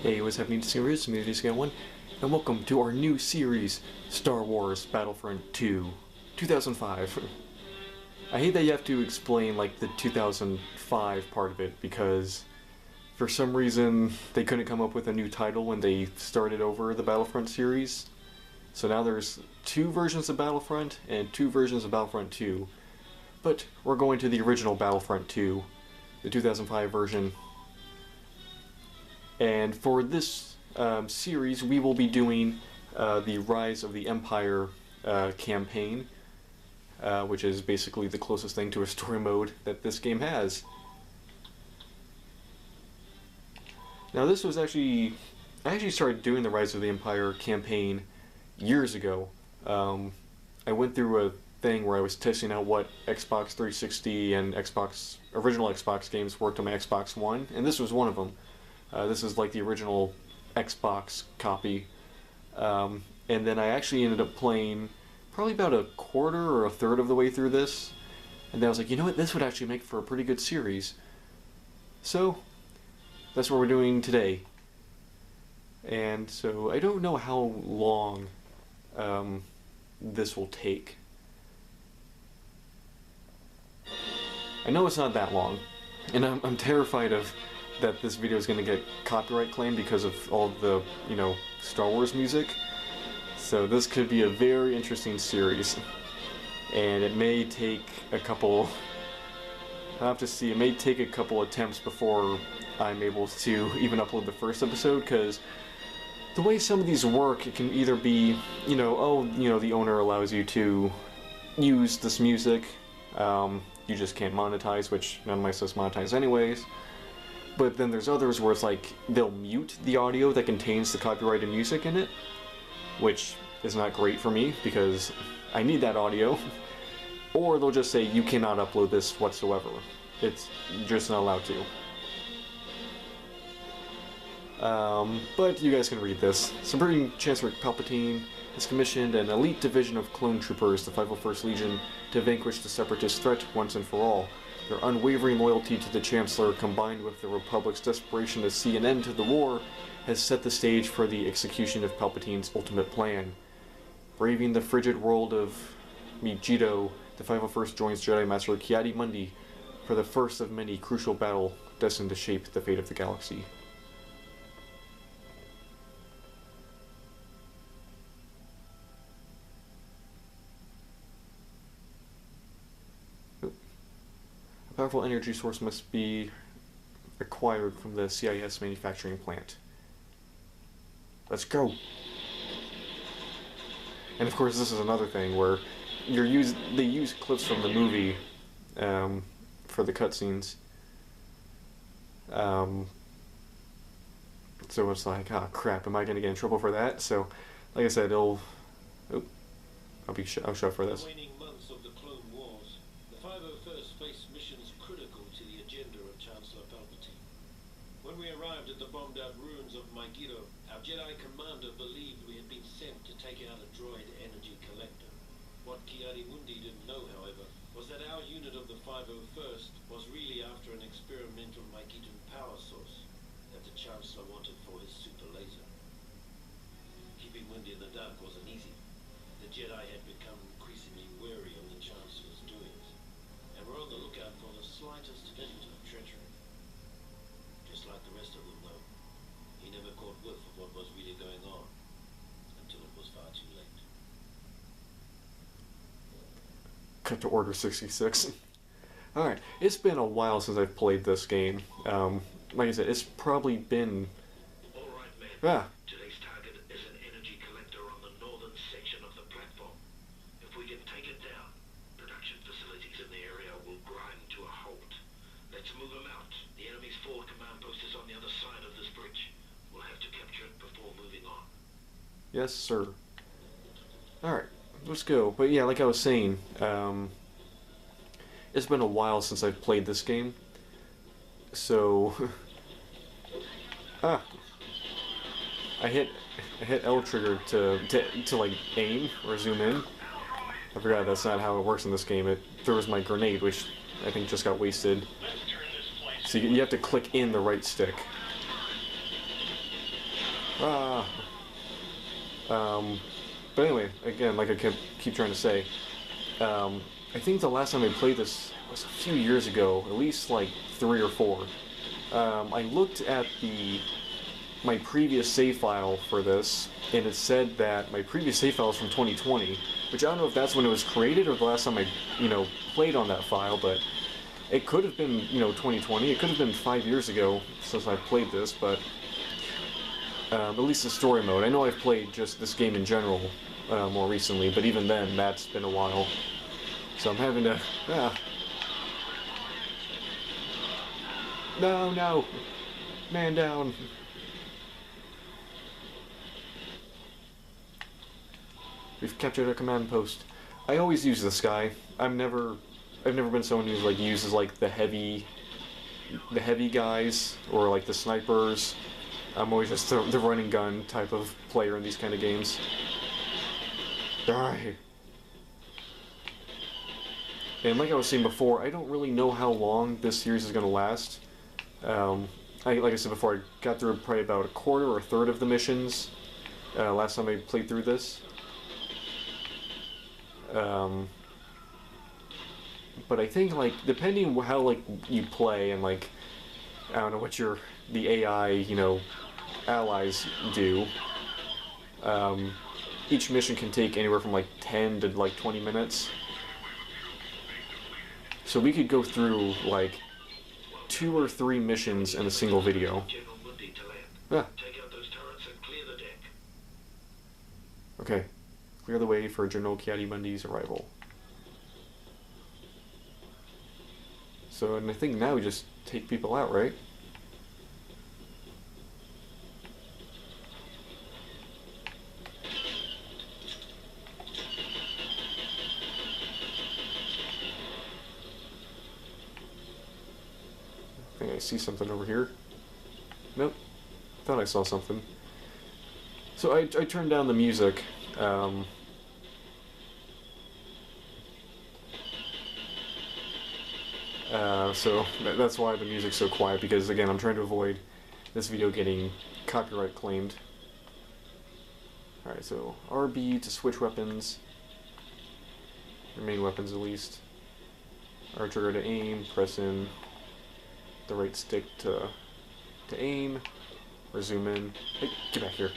Hey, what's happening, Discoverers? One, and welcome to our new series, Star Wars Battlefront 2, 2005. I hate that you have to explain, like, the 2005 part of it, because for some reason they couldn't come up with a new title when they started over the Battlefront series. So now there's two versions of Battlefront and two versions of Battlefront 2. But we're going to the original Battlefront 2, the 2005 version. And for this series, we will be doing the Rise of the Empire campaign, which is basically the closest thing to a story mode that this game has. Now, this was I actually started doing the Rise of the Empire campaign years ago. I went through a thing where I was testing out what Xbox 360 and original Xbox games worked on my Xbox One, and this was one of them. This is like the original Xbox copy. And then I actually ended up playing probably about a quarter or a third of the way through this. And then I was like, you know what, this would actually make for a pretty good series. So, that's what we're doing today. And so, I don't know how long this will take. I know it's not that long. And I'm terrified of that this video is going to get copyright claimed because of all the, Star Wars music. So this could be a very interesting series. And it may take a couple... I'll have to see. It may take a couple attempts before I'm able to even upload the first episode, because the way some of these work, it can either be, the owner allows you to use this music. You just can't monetize, which none of my stuff's monetized anyways. But then there's others where it's like, they'll mute the audio that contains the copyrighted music in it, which is not great for me, because I need that audio. Or they'll just say, you cannot upload this whatsoever. You're just not allowed to. But you guys can read this. Supreme Chancellor Palpatine has commissioned an elite division of clone troopers, the 501st Legion, to vanquish the Separatist threat once and for all. Their unwavering loyalty to the Chancellor, combined with the Republic's desperation to see an end to the war, has set the stage for the execution of Palpatine's ultimate plan. Braving the frigid world of Megiddo, the 501st joins Jedi Master Ki-Adi-Mundi for the first of many crucial battle destined to shape the fate of the galaxy. A powerful energy source must be acquired from the CIS manufacturing plant. Let's go! And of course, this is another thing where they use clips from the movie for the cutscenes. So it's like, oh crap, am I gonna get in trouble for that? So, like I said, I'll show for this. When we arrived at the bombed-out ruins of Megiddo, our Jedi commander believed we had been sent to take out a droid energy collector. What Ki-Adi-Mundi didn't know, however, was that our unit of the 501st was really after an experimental Megiddo power source that the Chancellor wanted for his super laser. Keeping Mundi in the dark wasn't easy. The Jedi had become increasingly wary of the Chancellor's doings, and were on the lookout for the slightest hint of treachery. Just like the rest of them, though, he never caught whiff of what was really going on, until it was far too late. Cut to Order 66. Alright, it's been a while since I've played this game. Like I said, it's probably been... Alright, man. Today's target is an energy collector on the northern section of the platform. If we can take it down, production facilities in the area will grind to a halt. Let's move them out. The enemy's forward command post is on the other side of this bridge. We'll have to capture it before moving on. Yes, sir. Alright, let's go. But yeah, like I was saying, it's been a while since I've played this game. So... I hit L trigger to like aim or zoom in. I forgot that's not how it works in this game. It throws my grenade, which I think just got wasted. So you have to click in the right stick. Ah. But anyway, again, like I keep trying to say, I think the last time I played this was a few years ago, at least like 3 or 4. I looked at my previous save file for this, and it said that my previous save file is from 2020, which I don't know if that's when it was created or the last time I, played on that file, but it could have been, 2020. It could have been 5 years ago since I played this, but at least the story mode. I know I've played just this game in general more recently, but even then, that's been a while. So I'm having to... No! Man down. We've captured a command post. I always use this guy. I've never been someone who like uses like the heavy guys or like the snipers. I'm always just the running gun type of player in these kind of games. Die. And like I was saying before, I don't really know how long this series is going to last. Like I said before, I got through probably about a quarter or a third of the missions last time I played through this. But I think, like, depending on how, like, you play and, like, I don't know what the AI, allies do, each mission can take anywhere from, like, 10 to, like, 20 minutes. So we could go through, like, 2 or 3 missions in a single video. Ah. Okay. Clear the way for General Kiadimundi's arrival. So, and I think now we just take people out, right? I think I see something over here. Nope. Thought I saw something. So I turned down the music. So that's why the music's so quiet, because again, I'm trying to avoid this video getting copyright claimed. Alright, so RB to switch weapons. Your main weapons at least. R trigger to aim, press in the right stick to aim, or zoom in. Hey, get back here.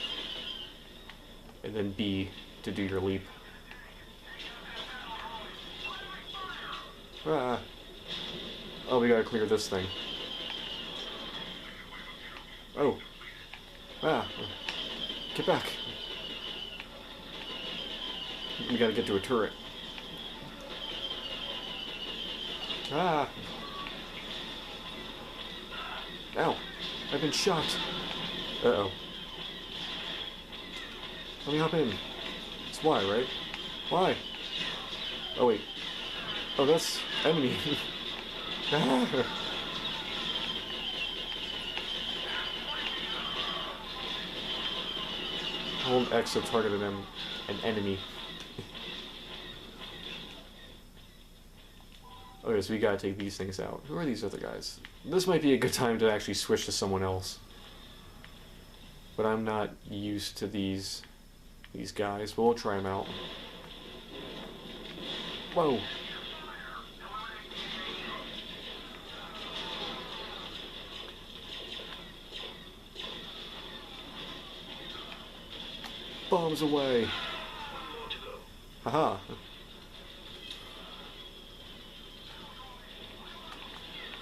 And then B to do your leap. Ah. Oh, we gotta clear this thing. Oh. Ah. Get back. We gotta get to a turret. Ah. Ow. I've been shot. Uh-oh. Let me hop in. It's Y, right? Why? Oh, wait. Oh, that's enemy. Hold X to target an enemy. Okay, so we gotta take these things out. Who are these other guys? This might be a good time to actually switch to someone else. But I'm not used to these guys, but we'll try them out. Whoa. Bombs away. Haha.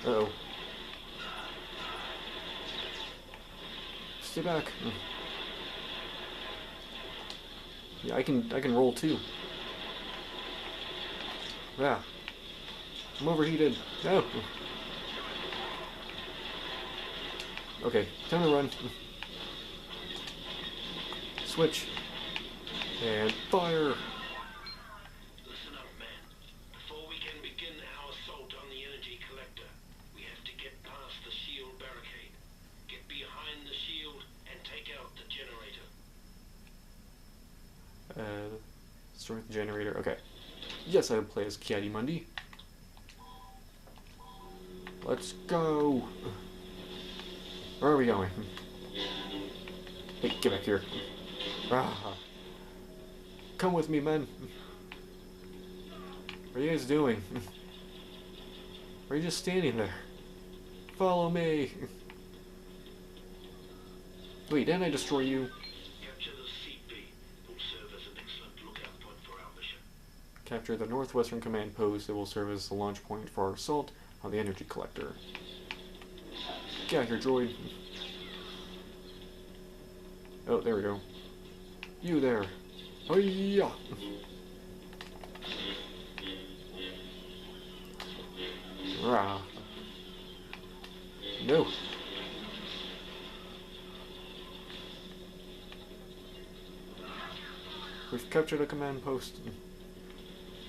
Uh-oh. Stay back. Yeah, I can roll too. Yeah. I'm overheated. No. Okay, time to run. Switch. And fire. Listen up, man. Before we can begin our assault on the energy collector, we have to get past the shield barricade. Get behind the shield and take out the generator. Destroy the generator. Okay. Yes, I would play as Kiadimundi. Let's go. Where are we going? Hey, get back here. Ah. Come with me, men. What are you guys doing? Or are you just standing there? Follow me. Wait, didn't I destroy you? Capture the CP. It will serve as an excellent lookout point for our mission. Capture the northwestern command post. It will serve as the launch point for our assault on the energy collector. Get out here, droid. Oh, there we go. You there. Oh yeah. Rah. No. We've captured a command post.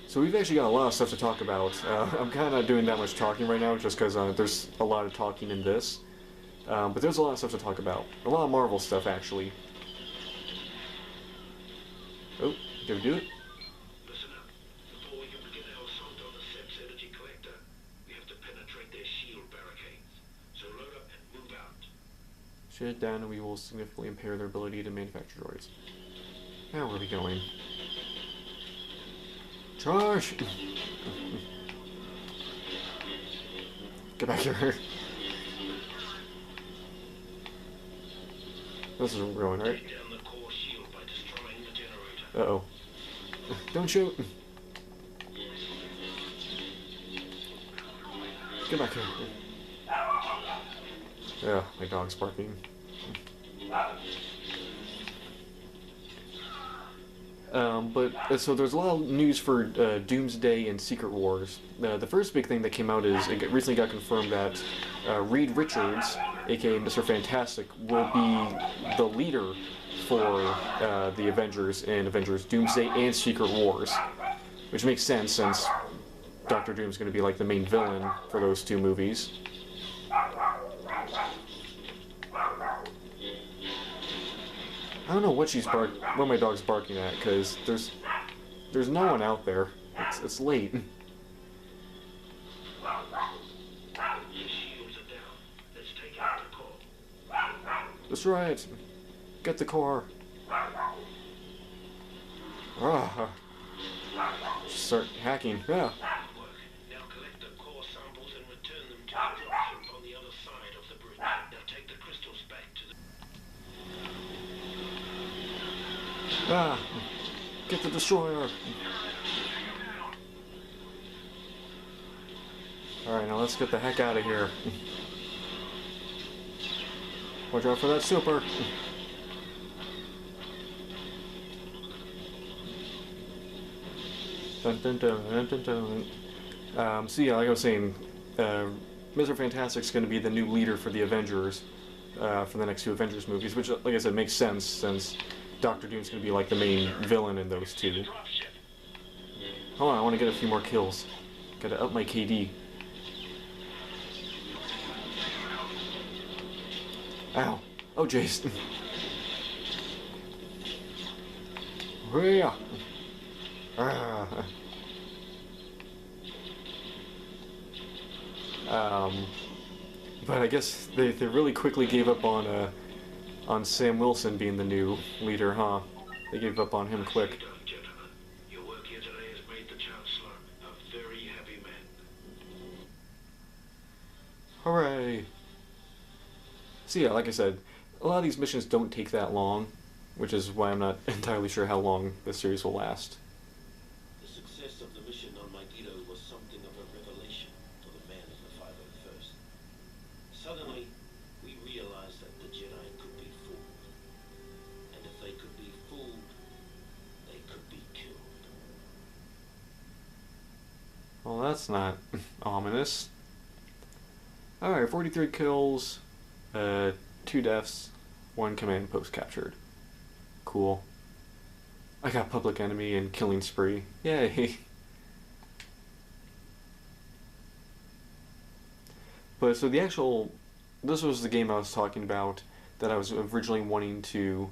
So we've actually got a lot of stuff to talk about. I'm kind of not doing that much talking right now just because there's a lot of talking in this. But there's a lot of stuff to talk about. A lot of Marvel stuff, actually. Oh, did we do it? Listen up. Before we can begin our assault on the SEP's energy collector, we have to penetrate their shield barricades. So load up and move out. Shut it down and we will significantly impair their ability to manufacture droids. Now where are we going? Charge! Get back here. This is where we're going, right? Take down the core shield by destroying the generator. Uh-oh. Don't shoot! Get back here. Yeah, my dog's barking. So there's a lot of news for Doomsday and Secret Wars. The first big thing that came out is it recently got confirmed that Reed Richards, aka Mr. Fantastic, will be the leader for the Avengers in Avengers Doomsday and Secret Wars, which makes sense since Doctor Doom's going to be like the main villain for those two movies. I don't know what what my dog's barking at, because there's no one out there. It's late. The shields are down. Let's take out the core. Destroy it. Get the core. Ah. Start hacking. Yeah. Good work. Now collect the core samples and return them to the dropship on the other side of the bridge. Now take the crystals back to the... Ah. Get the destroyer. Alright, now let's get the heck out of here. Watch out for that super. Dun, dun, dun, dun, dun, dun. So yeah, like I was saying, Mr. Fantastic's going to be the new leader for the Avengers for the next two Avengers movies, which, like I said, makes sense since Doctor Doom's going to be like the main villain in those two. Hold on, I want to get a few more kills. Gotta up my KD. Ow. Oh, Jason. Yeah. Ah. But I guess they really quickly gave up on Sam Wilson being the new leader, huh? They gave up on him quick. Well done, gentlemen. Your work here today has made the Chancellor a very happy man. Hooray! So yeah, like I said, a lot of these missions don't take that long, which is why I'm not entirely sure how long this series will last. The success of the mission on Megiddo was something of a revelation for the men of the 501st. Suddenly, we realized that the Jedi could be fooled. And if they could be fooled, they could be killed. Well, that's not ominous. Alright, 43 kills, 2 deaths, 1 command post captured. Cool. I got Public Enemy and Killing Spree. Yay! But so this was the game I was talking about that I was originally wanting to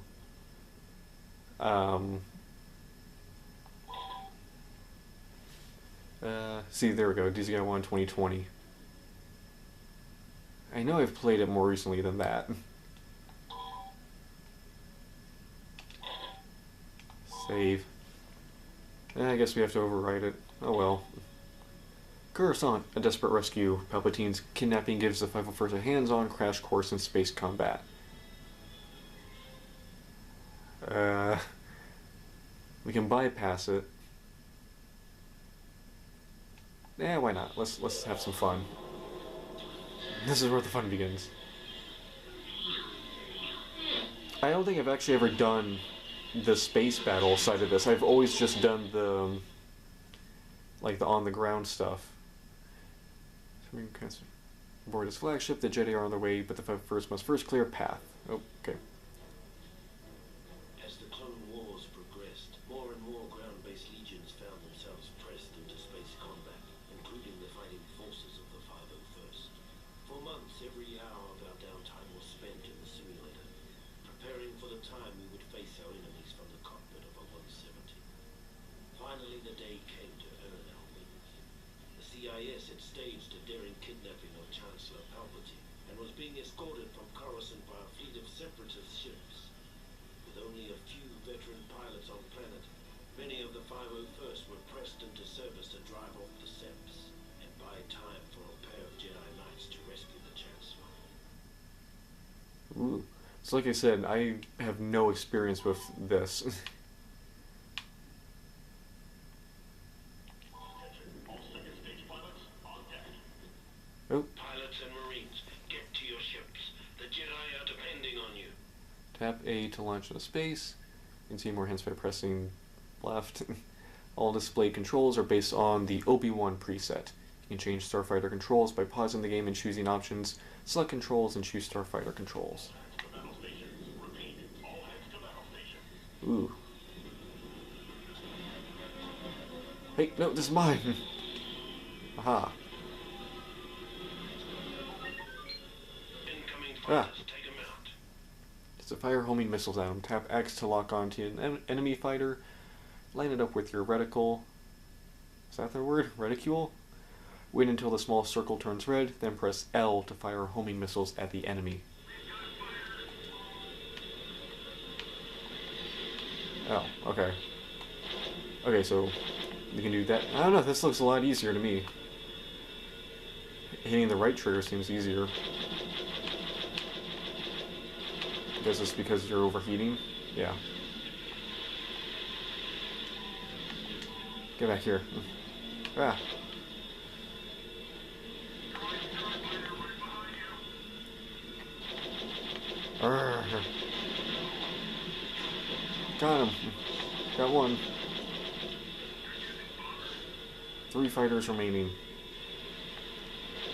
see, there we go, DZI 1 2020. I know I've played it more recently than that. Save. I guess we have to overwrite it. Oh well. Coruscant, a desperate rescue. Palpatine's kidnapping gives the 501st a hands-on crash course in space combat. We can bypass it. Yeah, why not? Let's have some fun. This is where the fun begins. I don't think I've actually ever done the space battle side of this. I've always just done the the on the ground stuff. Aboard his flagship, the Jedi are on their way, but the 501st must first clear a path. Oh, okay. As the Clone Wars progressed, more and more ground-based legions found themselves pressed into space combat, including the fighting forces of the 501st. For months, every hour of our downtime was spent in the simulator, preparing for the time we would face our enemies from the cockpit of a 170. Finally, the day came to earn our wings. The CIS had staged a daring kidnapping of Chancellor Palpatine and was being escorted from Coruscant by a fleet of separatist ships. With only a few veteran pilots on planet, many of the 501st were pressed into service to drive off the Seps and buy time for a pair of Jedi Knights to rescue the Chancellor. Ooh. So like I said, I have no experience with this. Oh. Pilots and Marines, get to your ships. The Jedi are depending on you. Tap A to launch into space. You can see more hints by pressing left. All display controls are based on the Obi-Wan preset. You can change Starfighter controls by pausing the game and choosing options. Select controls and choose Starfighter controls. Ooh. Hey, no, this is mine. Aha. Take him out. To fire homing missiles at him, tap X to lock onto an enemy fighter. Line it up with your reticle. Is that the word? Reticule? Wait until the small circle turns red, then press L to fire homing missiles at the enemy. Oh, okay. Okay, so you can do that. I don't know, this looks a lot easier to me. Hitting the right trigger seems easier. I guess it's because you're overheating? Yeah. Get back here. Ah. Arrgh. Got him. Got one. 3 fighters remaining.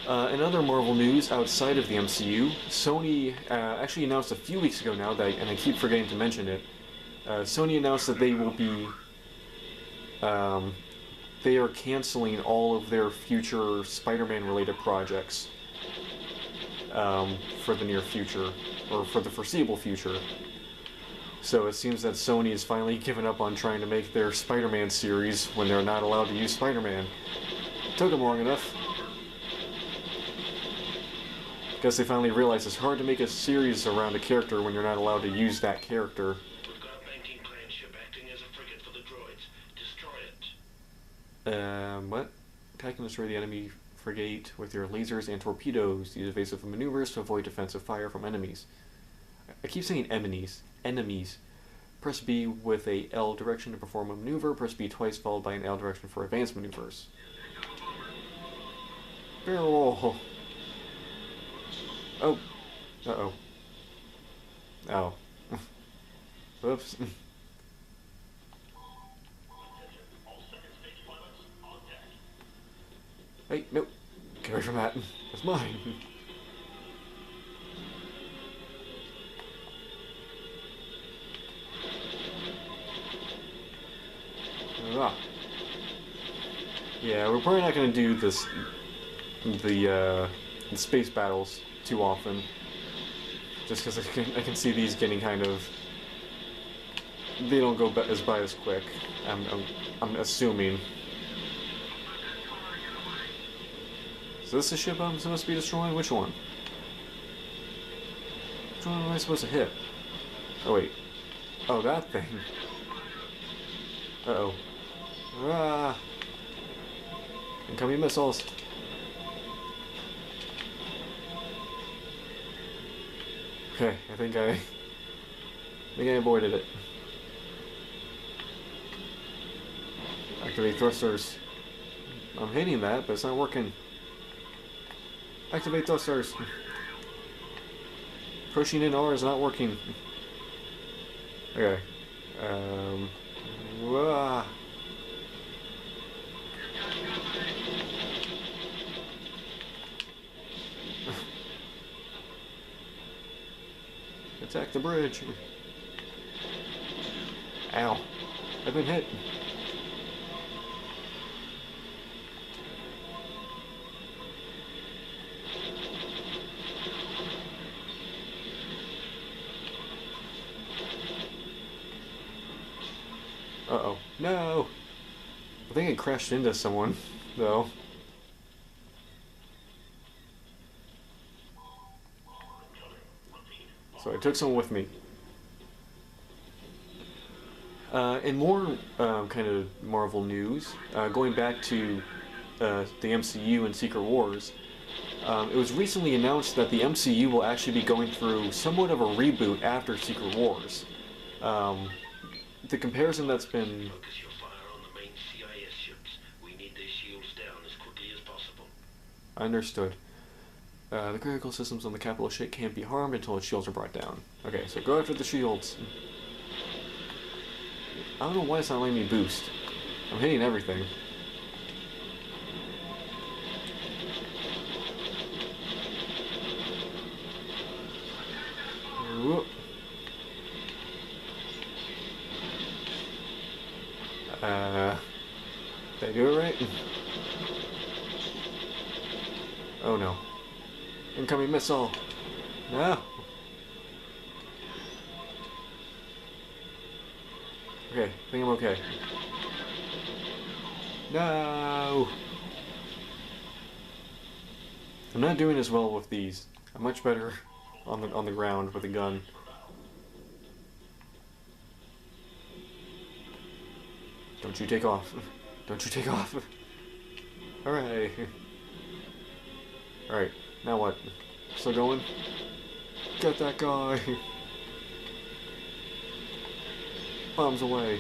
In other Marvel news outside of the MCU, Sony actually announced a few weeks ago now, and I keep forgetting to mention it, Sony announced that they will be, they are canceling all of their future Spider-Man related projects for the near future, or for the foreseeable future. So it seems that Sony has finally given up on trying to make their Spider-Man series when they're not allowed to use Spider-Man. Took them long enough. Because they finally realized it's hard to make a series around a character when you're not allowed to use that character. We've got a banking clan ship acting as a frigate for the droids. Destroy it. What? Attack and destroy the enemy frigate with your lasers and torpedoes. Use evasive maneuvers to avoid defensive fire from enemies. I keep saying enemies. Enemies. Press B with a L direction to perform a maneuver. Press B twice followed by an L direction for advanced maneuvers. Barrel. Oh. Uh-oh. Oh. Whoops. Hey, nope. Get away from that. That's mine. Ah. Yeah, we're probably not going to do this, the space battles too often, just because I can see these getting kind of, they don't go by as quick. I'm assuming. Is this the ship I'm supposed to be destroying? Which one? Which one am I supposed to hit? Oh wait. Oh, that thing. Uh-oh. Ah! Incoming missiles. Okay, I think I avoided it. Activate thrusters. I'm hitting that, but it's not working. Activate thrusters. Pushing in R is not working. Okay. Wah. Attack the bridge. Ow. I've been hit. Uh-oh. No! I think it crashed into someone, though. So I took someone with me. In more kind of Marvel news, going back to the MCU and Secret Wars, it was recently announced that the MCU will actually be going through somewhat of a reboot after Secret Wars. The comparison that's been... Focus your fire on the main CIS ships. We need their shields down as quickly as possible. Understood. The critical systems on the capital ship can't be harmed until its shields are brought down. Okay, so go after the shields. I don't know why it's not letting me boost. I'm hitting everything. Whoop. Did I do it right? Oh no. Incoming missile! No! Okay, I think I'm okay. No! I'm not doing as well with these. I'm much better on the ground with a gun. Don't you take off. Don't you take off. Hooray. Alright, now what? Still going? Get that guy! Bombs away.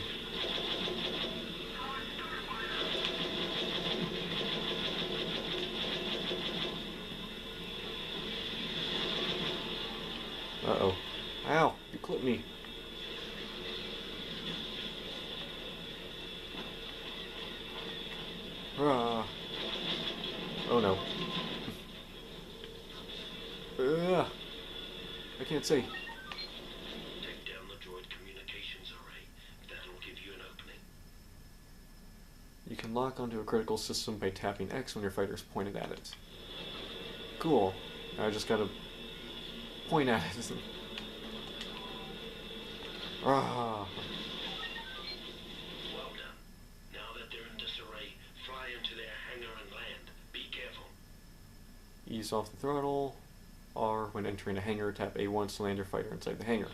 Uh-oh. Ow! You clipped me. Ah. Oh no. I can't see. Take down the droid communications array. That'll give you an opening. You can lock onto a critical system by tapping X when your fighter is pointed at it. Cool. I just gotta point at it. Ah. Well done. Now that they're in disarray, fly into their hangar and land. Be careful. Ease off the throttle. R when entering a hangar, tap A1 to land your fighter inside the hangar.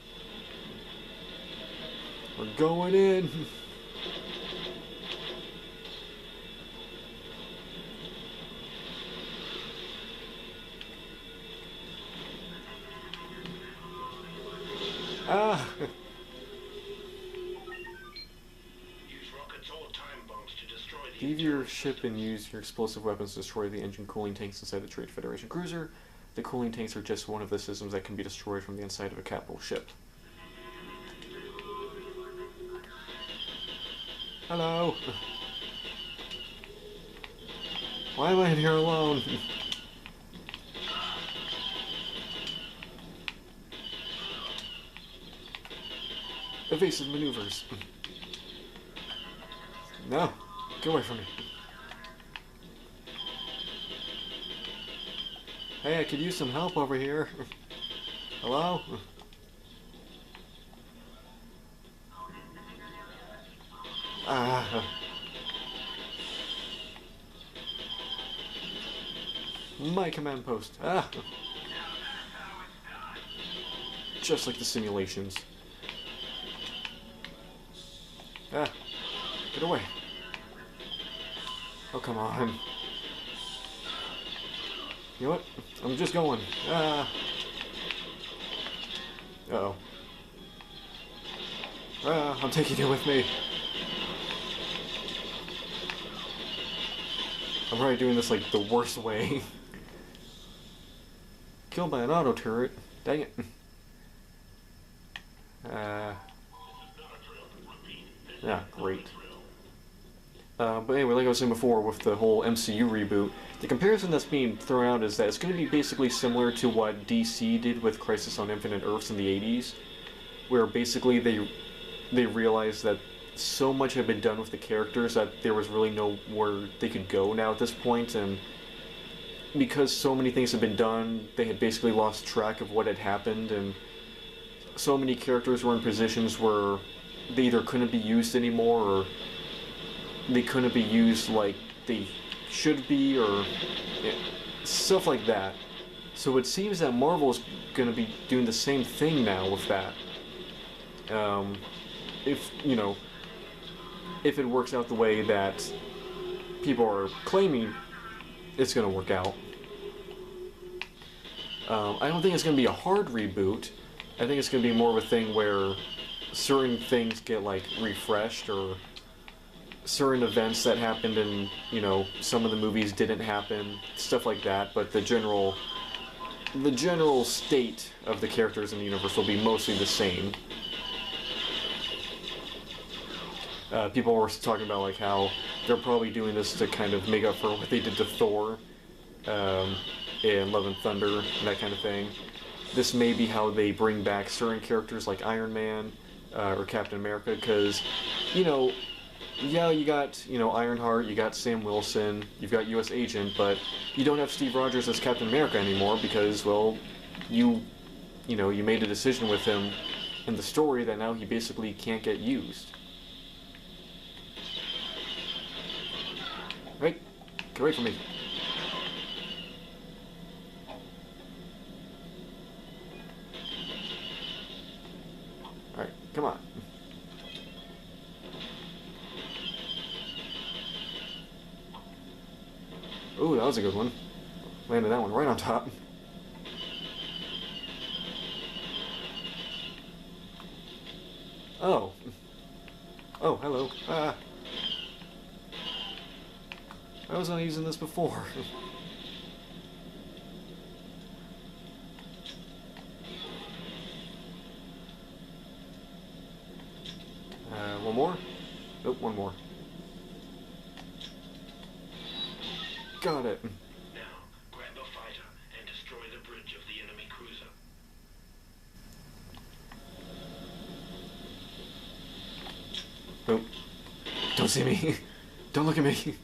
We're going in! Ah! Use rockets or time bombs to destroy the... Leave your ship and use your explosive weapons to destroy the engine cooling tanks inside the Trade Federation cruiser. The cooling tanks are just one of the systems that can be destroyed from the inside of a capital ship. Hello! Why am I in here alone? Evasive maneuvers. No! Get away from me. Hey, I could use some help over here. Hello? Ah. My command post. Ah. Just like the simulations. Ah. Get away. Oh, come on. You know what? I'm just going. Ah. Uh-oh. Ah, I'm taking you with me. I'm probably doing this like the worst way. Killed by an auto turret. Dang it. Yeah, great. But anyway, like I was saying before, with the whole MCU reboot, the comparison that's being thrown out is that it's going to be basically similar to what DC did with Crisis on Infinite Earths in the 80s, where basically they realized that so much had been done with the characters that there was really nowhere they could go now at this point, and because so many things had been done, they had basically lost track of what had happened, and so many characters were in positions where they either couldn't be used anymore, or they couldn't be used like they should be, or stuff like that. So it seems that Marvel's going to be doing the same thing now with that. If, you know, if it works out the way that people are claiming it's going to work out. I don't think it's going to be a hard reboot. I think it's going to be more of a thing where certain things get, like, refreshed, or certain events that happened in, you know, some of the movies didn't happen, stuff like that, but the general state of the characters in the universe will be mostly the same. People were talking about, like, how they're probably doing this to kind of make up for what they did to Thor in Love and Thunder and that kind of thing. This may be how they bring back certain characters like Iron Man or Captain America, because, you know, yeah, you got, you know, Ironheart, you got Sam Wilson, you've got U.S. Agent, but you don't have Steve Rogers as Captain America anymore because, well, you know, you made a decision with him in the story that now he basically can't get used. Right? Get away from me. Alright, come on. Ooh, that was a good one. Landed that one right on top. Oh. Oh, hello. Ah. I was not using this before. One more? Nope, one more. Got it. Now, grab a fighter and destroy the bridge of the enemy cruiser. Nope. Don't see me. Don't look at me.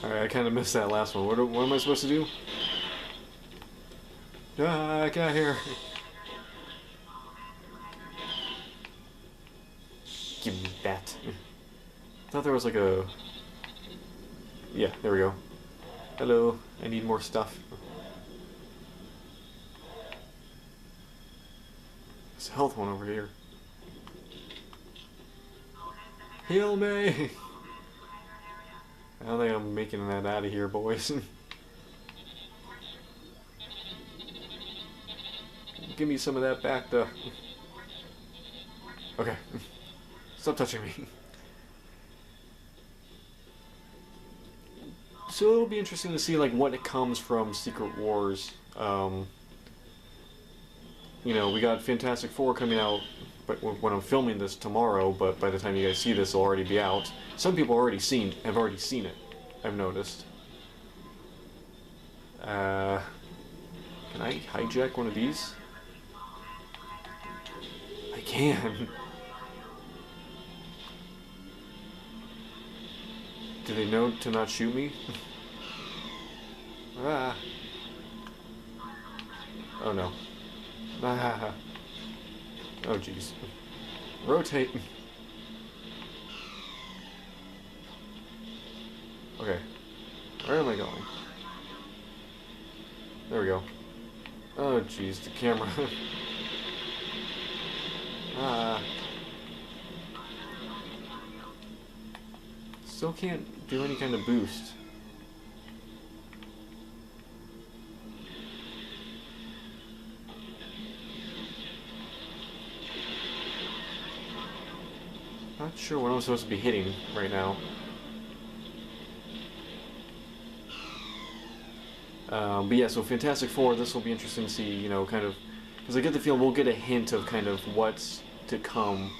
Alright, I kind of missed that last one. What am I supposed to do? Ah, get out of here. Give me that. I thought there was like a... Yeah, there we go. Hello, I need more stuff. There's a health one over here. Heal me! I don't think I'm making that out of here, boys. Give me some of that back, though. Okay. Stop touching me. So it'll be interesting to see, like, what comes from Secret Wars. You know, we got Fantastic Four coming out, but when I'm filming this tomorrow, but by the time you guys see this, it'll already be out. Some people have already seen it, I've noticed. Can I hijack one of these? I can. Do they know to not shoot me? Ah. Oh no. Ah. Oh jeez. Rotate. Okay. Where am I going? There we go. Oh jeez, the camera. Ah. Still can't do any kind of boost. Not sure what I'm supposed to be hitting right now. But yeah, so Fantastic Four, this will be interesting to see, you know, kind of, because I get the feeling we'll get a hint of kind of what's to come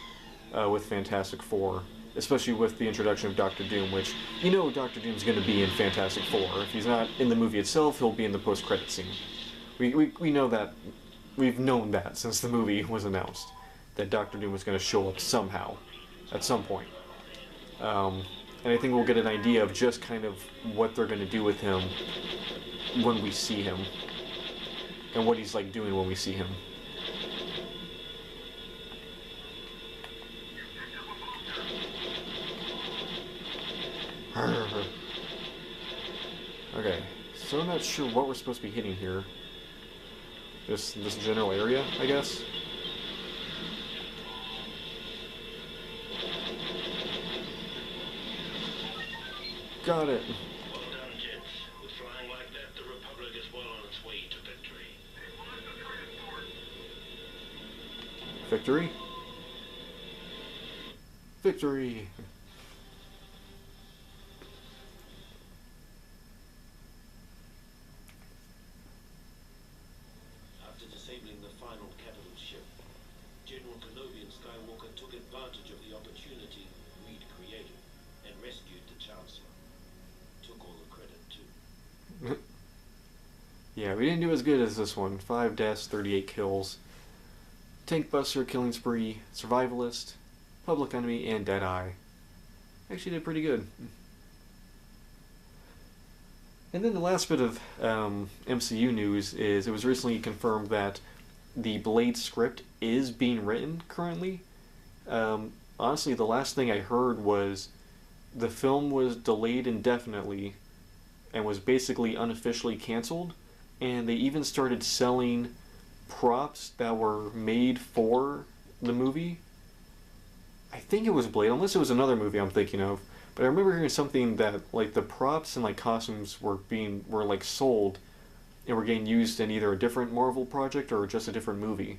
with Fantastic Four, especially with the introduction of Doctor Doom, which, you know, Doctor Doom's going to be in Fantastic Four. If he's not in the movie itself, he'll be in the post-credit scene. We know that, we've known that since the movie was announced, that Doctor Doom was going to show up somehow, at some point. And I think we'll get an idea of just kind of what they're going to do with him when we see him, and what he's like doing when we see him. Okay, so I'm not sure what we're supposed to be hitting here. Just this general area, I guess. Got it. Well done, gents. With flying like that, the Republic is well on its way to victory. Victory? Victory! After disabling the final capital ship, General Kenobi and Skywalker took advantage of the opportunity we'd created and rescued the Chancellor. Took all the credit, too. Yeah, we didn't do as good as this one. 5 deaths, 38 kills. Tank Buster, Killing Spree, Survivalist, Public Enemy, and Deadeye. Actually did pretty good. And then the last bit of MCU news is it was recently confirmed that the Blade script is being written currently. Honestly, the last thing I heard was the film was delayed indefinitely and was basically unofficially canceled, and they even started selling props that were made for the movie. I think it was Blade, unless it was another movie I'm thinking of. But I remember hearing something that like the props and like costumes were like sold and were getting used in either a different Marvel project or just a different movie.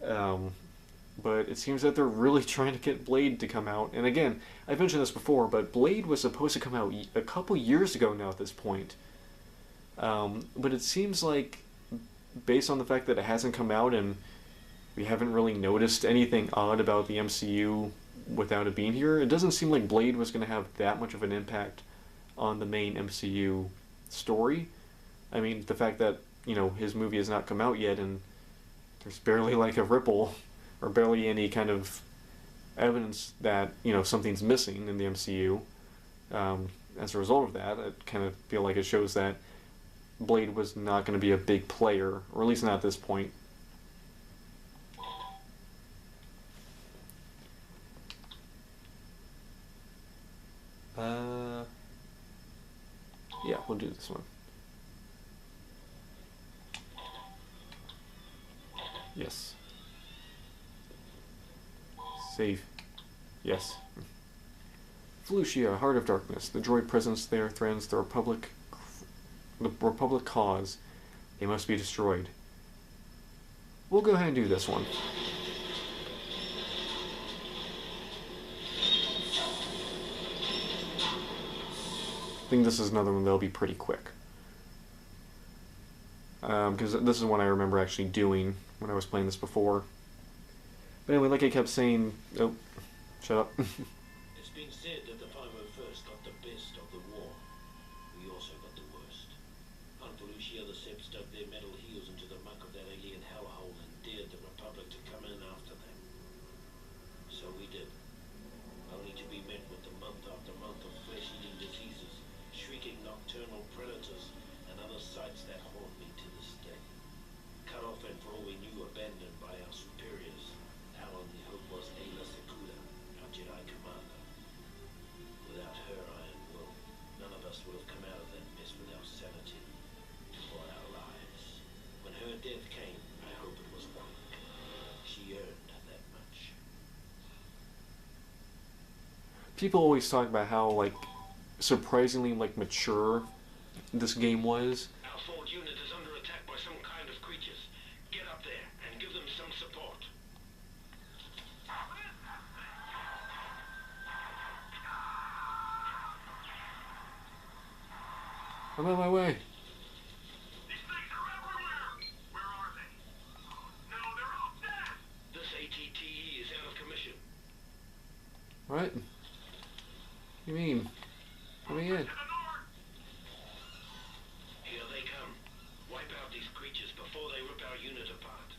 But it seems that they're really trying to get Blade to come out. And again, I've mentioned this before, but Blade was supposed to come out a couple years ago now at this point. But it seems like, based on the fact that it hasn't come out and we haven't really noticed anything odd about the MCU without it being here, it doesn't seem like Blade was going to have that much of an impact on the main MCU story. I mean, the fact that, you know, his movie has not come out yet and there's barely like a ripple or barely any kind of evidence that, you know, something's missing in the MCU. As a result of that, I kind of feel like it shows that Blade was not going to be a big player, or at least not at this point. Yeah, we'll do this one. Yes. Save. Yes. Felucia, Heart of Darkness. The droid presence there threatens the Republic cause. They must be destroyed. We'll go ahead and do this one. I think this is another one that'll be pretty quick. Because this is one I remember actually doing when I was playing this before. But anyway, like I kept saying... Oh, shut up. It's been said that the 501st got the best of the war. We also got the worst. On Felucia, the Seps dug their metal heels into the muck of that alien hellhole and dared the Republic to come in after them. So we did. Only to be met with the month after month of flesh-eating diseases, shrieking nocturnal predators, and other sights that haunt me to this day. Cut off and for all we knew, abandoned by our superiors. Our only hope was Ayla Secura, our Jedi commander. Without her iron will, none of us would have come out of that mess with our sanity or our lives. When her death came, I hope it was quick. She earned that much. people always talk about how like surprisingly like mature this game was. Our forward unit is under attack by some kind of creatures. Get up there and give them some support. I'm on my way. These things are everywhere! Where are they? No, they're all dead! This ATTE is out of commission. What? You mean? Let me in. To the north! Here they come. Wipe out these creatures before they rip our unit apart.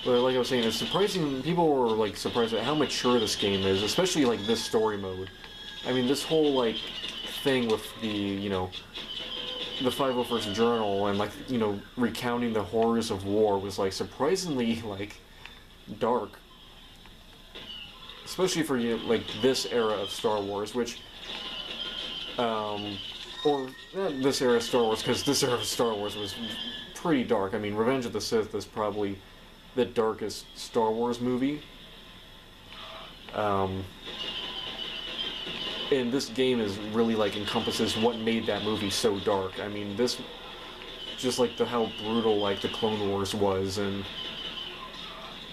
But like I was saying, it's surprising. People were like surprised at how mature this game is, especially like this story mode. I mean, this whole like thing with the the 501st Journal and like recounting the horrors of war was like surprisingly like dark, especially for like this era of Star Wars, which or not this era of Star Wars, because this era of Star Wars was pretty dark. I mean, Revenge of the Sith is probably the darkest Star Wars movie. And this game is really like encompasses what made that movie so dark. I mean, this just like how brutal like the Clone Wars was, and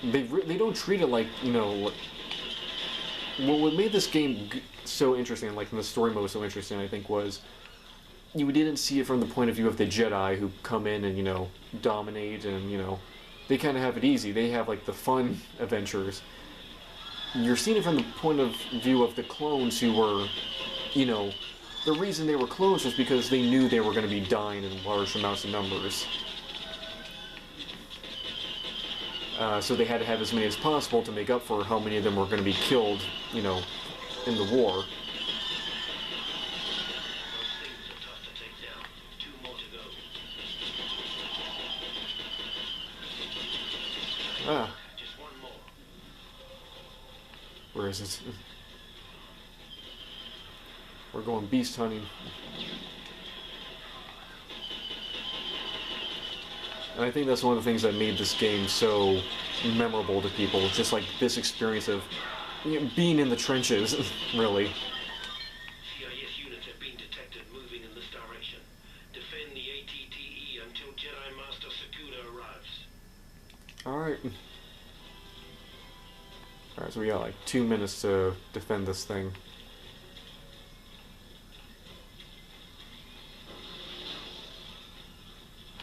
they don't treat it like what made this game so interesting, like in the story mode so interesting, I think, was you didn't see it from the point of view of the Jedi who come in and dominate, and they kind of have it easy. They have like the fun adventures. You're seeing it from the point of view of the clones who were, the reason they were clones was because they knew they were going to be dying in large amounts of numbers. So they had to have as many as possible to make up for how many of them were going to be killed, in the war. Ah. Just one more. Where is it? We're going beast hunting. And I think that's one of the things that made this game so memorable to people. Just like this experience of being in the trenches, really. CIS units have been detected moving in this direction. Defend the ATTE until Jedi Master Sakuda arrives. Alright. Alright, so we got like 2 minutes to defend this thing.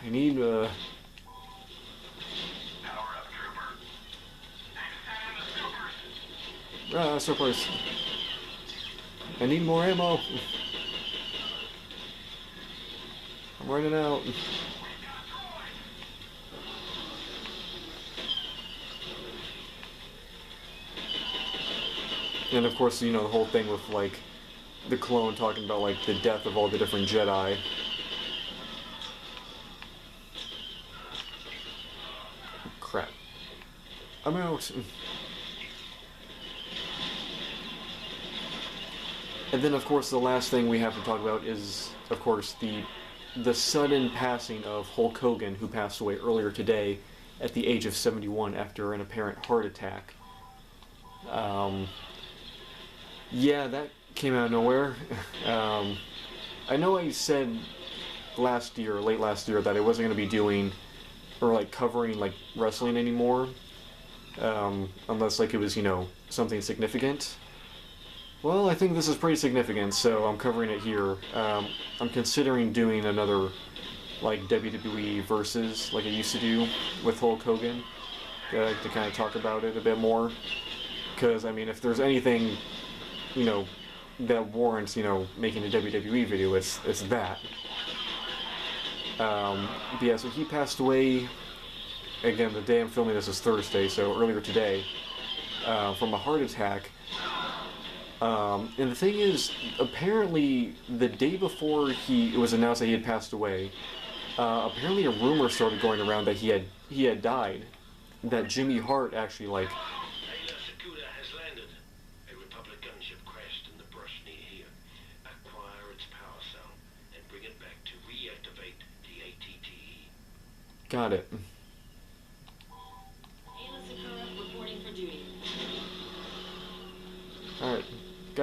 I need Power up, trooper. Send in the supers. supers. I need more ammo. I'm running out. And of course, the whole thing with like the clone talking about like the death of all the different Jedi. Crap. I'm out. And then of course the last thing we have to talk about is of course the sudden passing of Hulk Hogan, who passed away earlier today at the age of 71 after an apparent heart attack. Yeah, that came out of nowhere. I know I said late last year, that I wasn't going to be doing or like covering like wrestling anymore, unless like it was something significant. Well, I think this is pretty significant, so I'm covering it here. I'm considering doing another like WWE versus like I used to do with Hulk Hogan, to kind of talk about it a bit more. Because I mean, if there's anything that warrants making a WWE video, it's that. But yeah, so he passed away. Again, the day I'm filming this is Thursday, so earlier today, from a heart attack. And the thing is, apparently, the day before it was announced that he had passed away, apparently a rumor started going around that he had died. That Jimmy Hart actually like. Sakuda has landed. A Republic gunship crashed in the brush near here. Acquire its power cell and bring it back to reactivate the ATTE. Got it.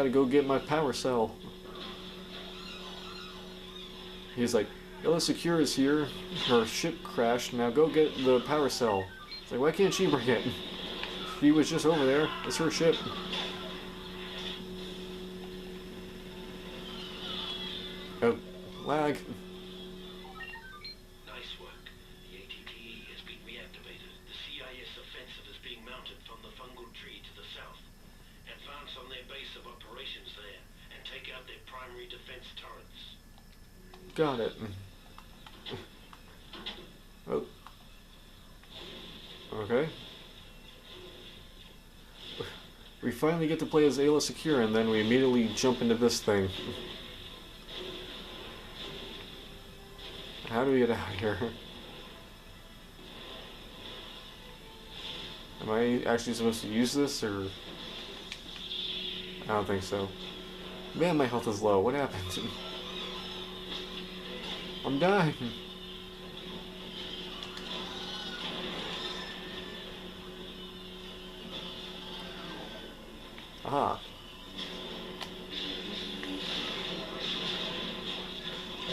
gotta go get my power cell. He's like, Illa Secure is here. Her ship crashed. Now go get the power cell. It's like, why can't she bring it? She was just over there. It's her ship. Oh, lag. Nice work. The ATTE has been reactivated. The CIS offensive is being mounted from the fungal tree to the south. Advance on their base of operations there and take out their primary defense turrets. Got it. Oh. Okay. We finally get to play as Illa Secure, and then we immediately jump into this thing. How do we get out of here? Am I actually supposed to use this, or... I don't think so. Man, my health is low. What happened? I'm dying. Aha.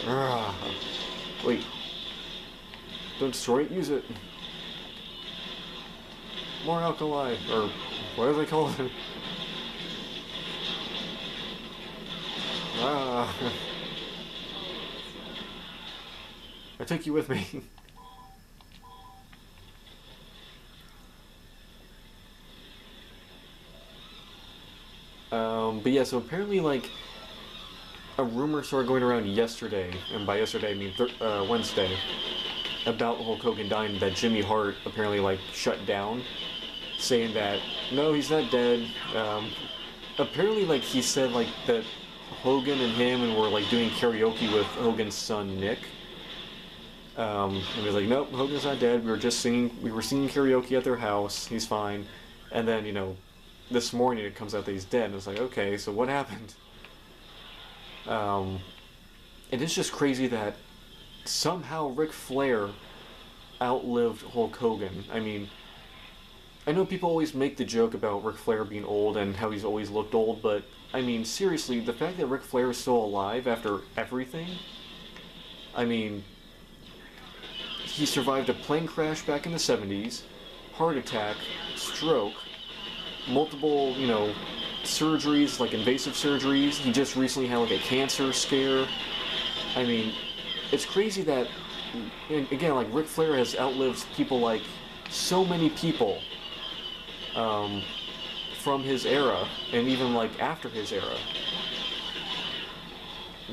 Ah. Wait. Don't destroy it, use it. More alkali, or whatever they call it. Ah. I took you with me. But yeah, so apparently, like, a rumor started going around yesterday, and by yesterday I mean Wednesday, about Hulk Hogan dying, that Jimmy Hart apparently, like, shut down, saying that, no, he's not dead. Apparently, like, he said, like, that Hogan and him and were, like, doing karaoke with Hogan's son, Nick. And he was like, nope, Hogan's not dead, we were singing karaoke at their house, he's fine. And then, you know, this morning it comes out that he's dead, and it's like, okay, so what happened? And it's just crazy that somehow Ric Flair outlived Hulk Hogan. I mean, I know people always make the joke about Ric Flair being old and how he's always looked old, but, I mean, seriously, the fact that Ric Flair is still alive after everything, I mean, he survived a plane crash back in the 70s, heart attack, stroke, multiple, you know, surgeries, like invasive surgeries. He just recently had, like, a cancer scare. I mean, it's crazy that, again, like, Ric Flair has outlived people, like, so many people from his era, and even, like, after his era.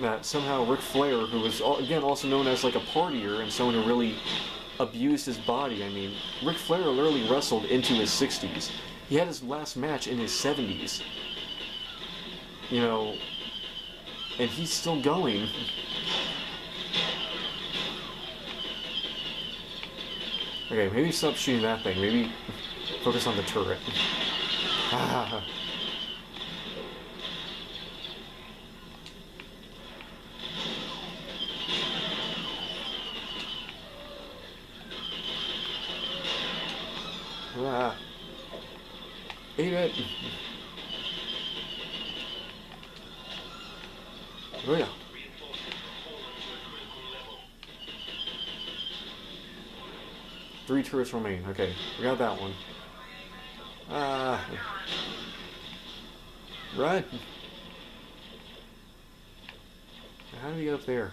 That somehow Ric Flair, who was, again, also known as, like, a partier and someone who really abused his body. I mean, Ric Flair literally wrestled into his 60s. He had his last match in his 70s. You know, and he's still going. Okay, maybe stop shooting that thing. Maybe focus on the turret. Ah. Ah. Eat it. Oh yeah. Three turrets remain. Okay, we got that one. Ah. Right. How do we get up there?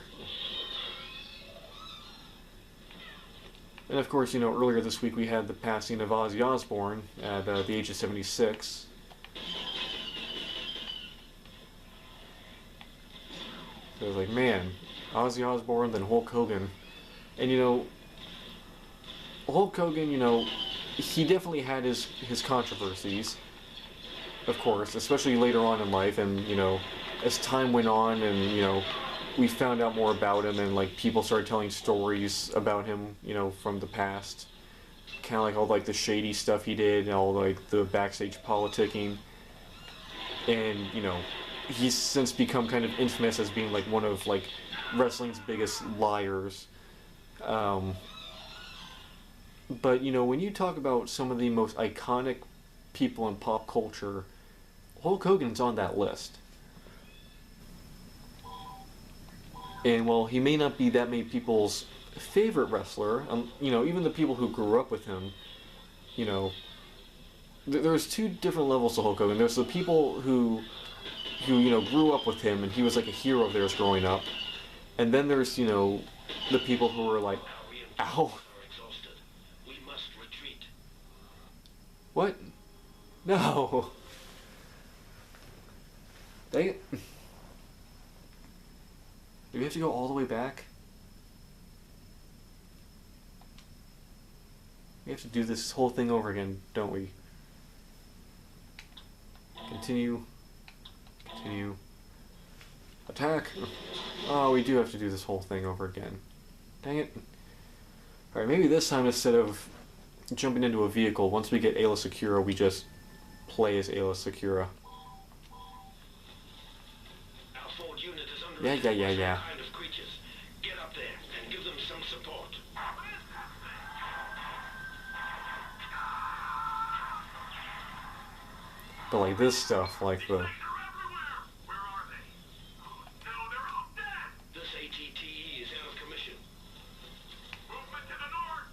And of course, you know, earlier this week we had the passing of Ozzy Osbourne at the age of 76. So I was like, man, Ozzy Osbourne, then Hulk Hogan. And, you know, Hulk Hogan, you know, he definitely had his controversies, of course, especially later on in life. And, you know, as time went on and, you know, we found out more about him, and, like, people started telling stories about him, you know, from the past. Kind of like all, like, the shady stuff he did, and all, like, the backstage politicking. And, you know, he's since become kind of infamous as being, like, one of, like, wrestling's biggest liars. But, you know, when you talk about some of the most iconic people in pop culture, Hulk Hogan's on that list. And while he may not be that many people's favorite wrestler, you know, even the people who grew up with him, you know, there's two different levels of Hulk Hogan. There's the people who you know grew up with him and he was like a hero of theirs growing up, and then there's, you know, the people who were like, ow, We must retreat. what? No. Dang it. Do we have to go all the way back? We have to do this whole thing over again, don't we? Continue. Continue. Attack! Oh, we do have to do this whole thing over again. Dang it. Alright, maybe this time instead of jumping into a vehicle, once we get Ayla Secura, we just play as Ayla Secura. Our forward unit is under Yeah. kind of creatures. Get up there and give them some support. But like this stuff, like the... Where are they? No, they're all dead. This ATTE is out of commission. Movement to the north.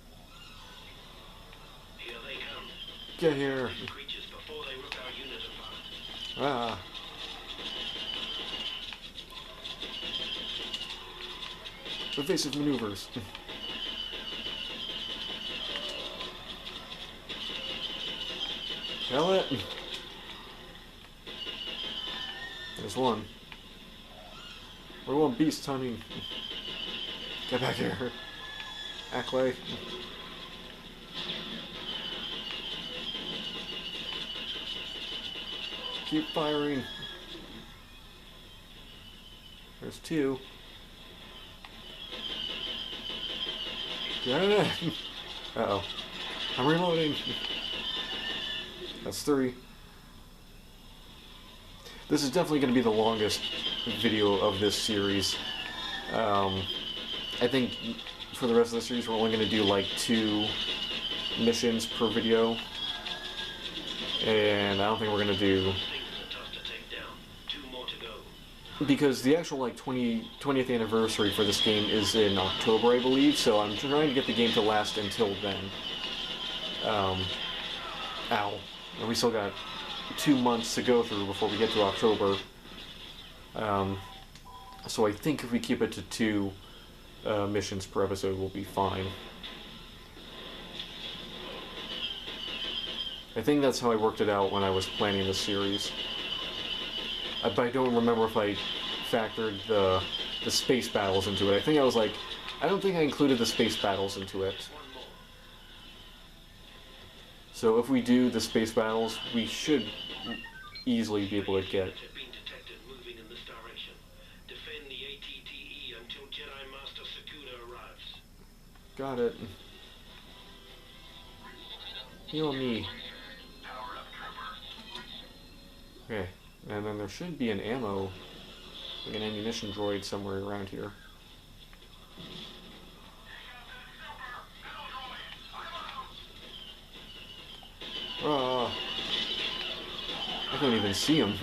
Here they come. Get here! Creatures before they rip our unit apart. Ah. Evasive maneuvers. Kill it! There's one. We're one beast hunting. Get back here. Ackley. Keep firing. There's two. Get it! Uh-oh. I'm reloading. That's three. This is definitely going to be the longest video of this series. I think for the rest of the series we're only going to do like 2 missions per video. And I don't think we're going to do... Because the actual like 20th anniversary for this game is in October, I believe, so I'm trying to get the game to last until then. Ow. And we still got 2 months to go through before we get to October. So I think if we keep it to 2 missions per episode, we'll be fine. I think that's how I worked it out when I was planning the series. But I don't remember if I factored the space battles into it. I think I was like, I don't think I included the space battles into it. So if we do the space battles, we should easily be able to get... Got it. Heal me. Okay, and then there should be an like an ammunition droid somewhere around here. I couldn't even see him.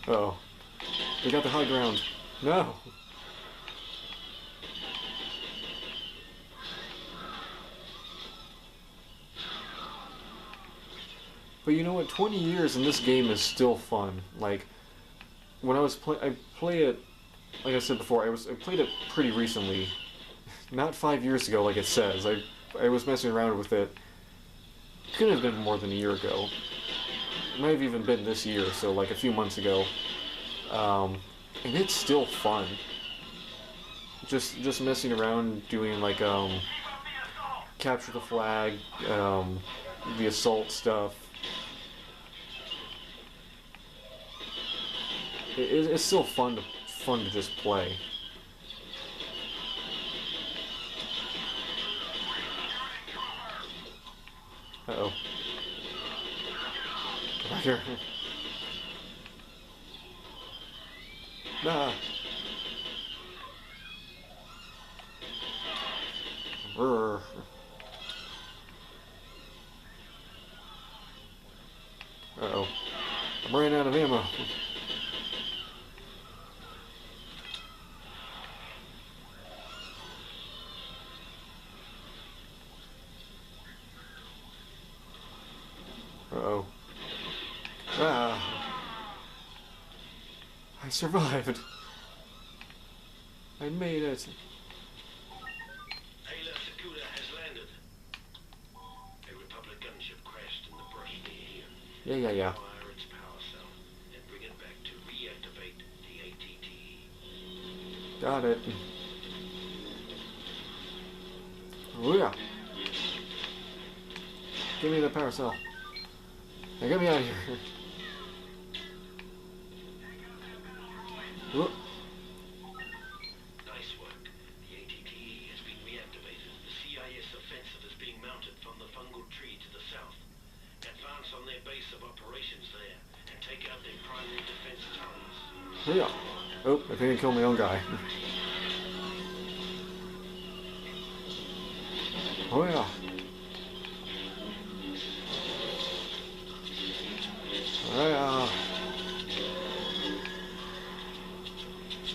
Uh-oh. They got the high ground. No! But you know what? 20 years in this game is still fun. Like, when I play it, like I said before, I played it pretty recently. Not 5 years ago, like it says. I was messing around with it. Couldn't have been more than a year ago. It might have even been this year, so like a few months ago. And it's still fun. Just messing around, doing like capture the flag, the assault stuff. It's still fun to just play. Uh-oh. Get back here. Nah. Brr. Uh-oh. I'm running out of ammo. Uh-oh. Ah. I survived. I made it. Ayla Sakura has landed. A Republic gunship crashed in the brush near here. Yeah. Fire its power cell and bring it back to reactivate the ATT. Got it. Oh yeah. Give me the power cell. Now get me out of here. Whoop. Nice work. The ATT has been reactivated. The CIS offensive is being mounted from the fungal tree to the south. Advance on their base of operations there and take out their primary defense towers. Oh yeah. Oh, I think I killed my own guy. Oh yeah. Oh yeah.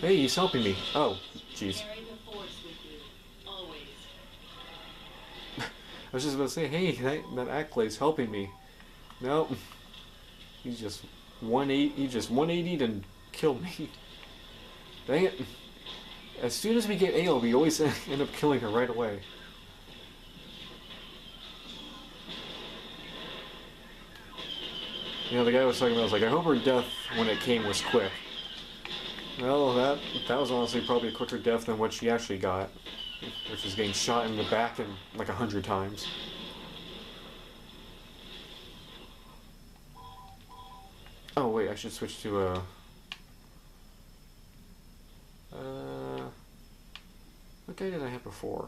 Hey, he's helping me. Oh, jeez. Carry the force with you, always. I was just about to say, hey, that Acklade's helping me. Nope. He's just 180. He just 180'd and killed me. Dang it. As soon as we get AO, we always end up killing her right away. You know, the guy was talking about, I was like, I hope her death when it came was quick. Well, that was honestly probably a quicker death than what she actually got, which is getting shot in the back and like 100 times. Oh wait, I should switch to what guy did I have before?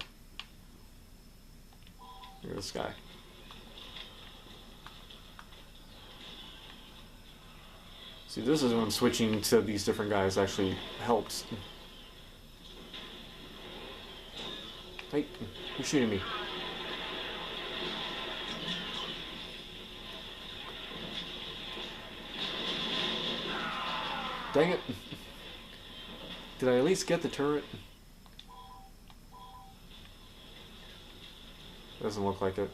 Look at this guy. See, this is when switching to these different guys actually helps. Hey, who's shooting me? Dang it. Did I at least get the turret? Doesn't look like it.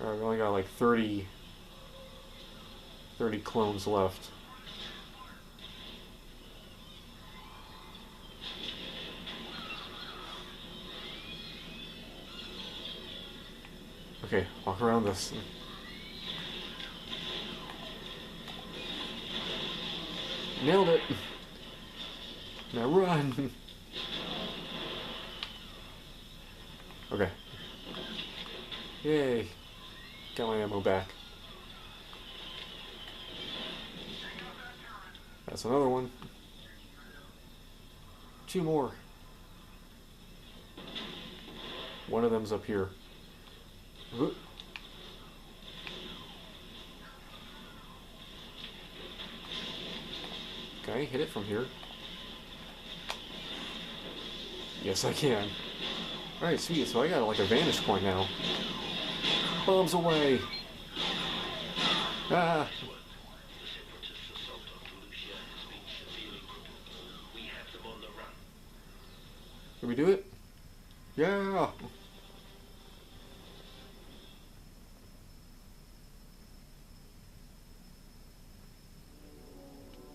Alright, we only got like 30 clones left. Okay, walk around this. Nailed it! Now run! Okay. Yay! Got my ammo back. That's another one. 2 more. One of them's up here. Whoop. Can I hit it from here? Yes, I can. Alright, sweet. So I got like a vantage point now. Bombs away! Ah! The separatists' assault on Felucia has been severely crippled. We have them on the run. Can we do it? Yeah!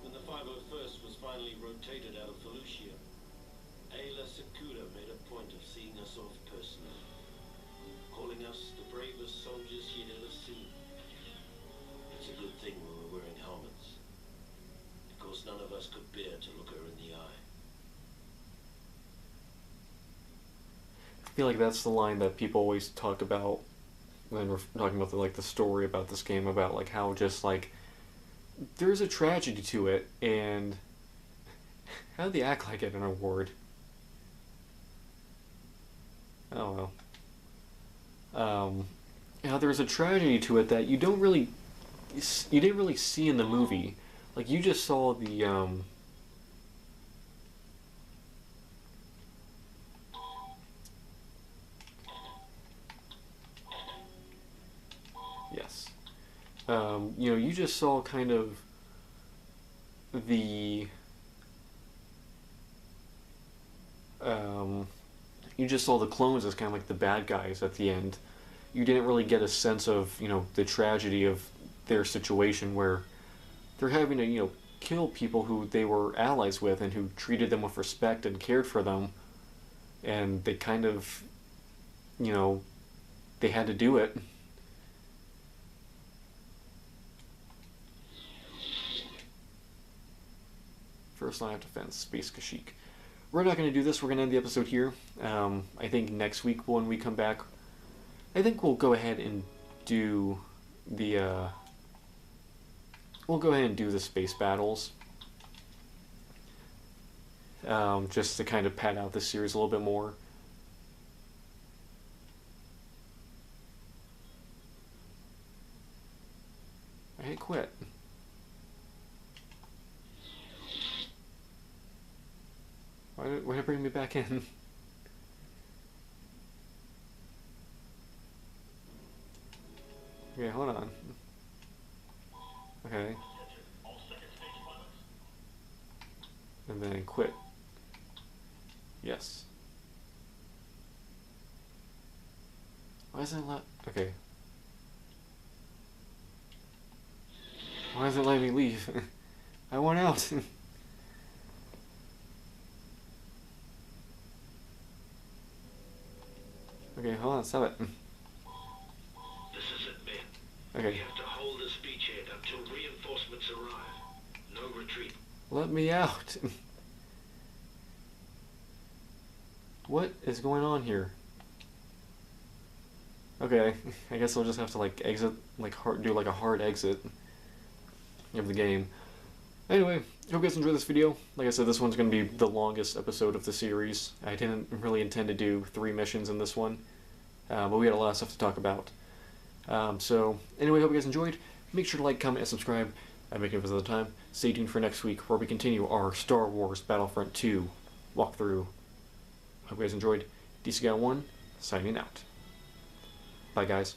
When the 501st was finally rotated out of Felucia, Ayla Sakura made a point of seeing us off personally, calling us the bravest soldiers she'd ever seen. It's a good thing we were wearing helmets, because none of us could bear to look her in the eye. I feel like that's the line that people always talk about when we're talking about the story about this game, about like how just like there's a tragedy to it, and how did the Acolyte get an award? I don't know. How there's a tragedy to it that you didn't really see in the movie. Like you just saw the You know, you just saw kind of the you just saw the clones as kind of like the bad guys at the end. You didn't really get a sense of, you know, the tragedy of their situation where they're having to, you know, kill people who they were allies with and who treated them with respect and cared for them, and they kind of, you know, they had to do it. First line of defense, Space Kashyyyk. We're not going to do this. We're going to end the episode here. I think next week when we come back, I think we'll go ahead and do the space battles, just to kind of pad out this series a little bit more. I hit quit. Why did it bring me back in? Okay, hold on. Okay. And then quit. Yes. Why isn't it okay. Why isn't it letting me leave? I want out. Okay, hold on, stop it. This is it, men. Okay. We have to hold this beachhead until reinforcements arrive. No retreat. Let me out. What is going on here? Okay, I guess I'll just have to like exit, like do like a hard exit of the game. Anyway, hope you guys enjoyed this video. Like I said, this one's going to be the longest episode of the series. I didn't really intend to do 3 missions in this one, but we had a lot of stuff to talk about. So, anyway, hope you guys enjoyed. Make sure to like, comment, and subscribe. I'm making it for the time. Stay tuned for next week, where we continue our Star Wars Battlefront 2 walkthrough. Hope you guys enjoyed. DC Guy 1, signing out. Bye, guys.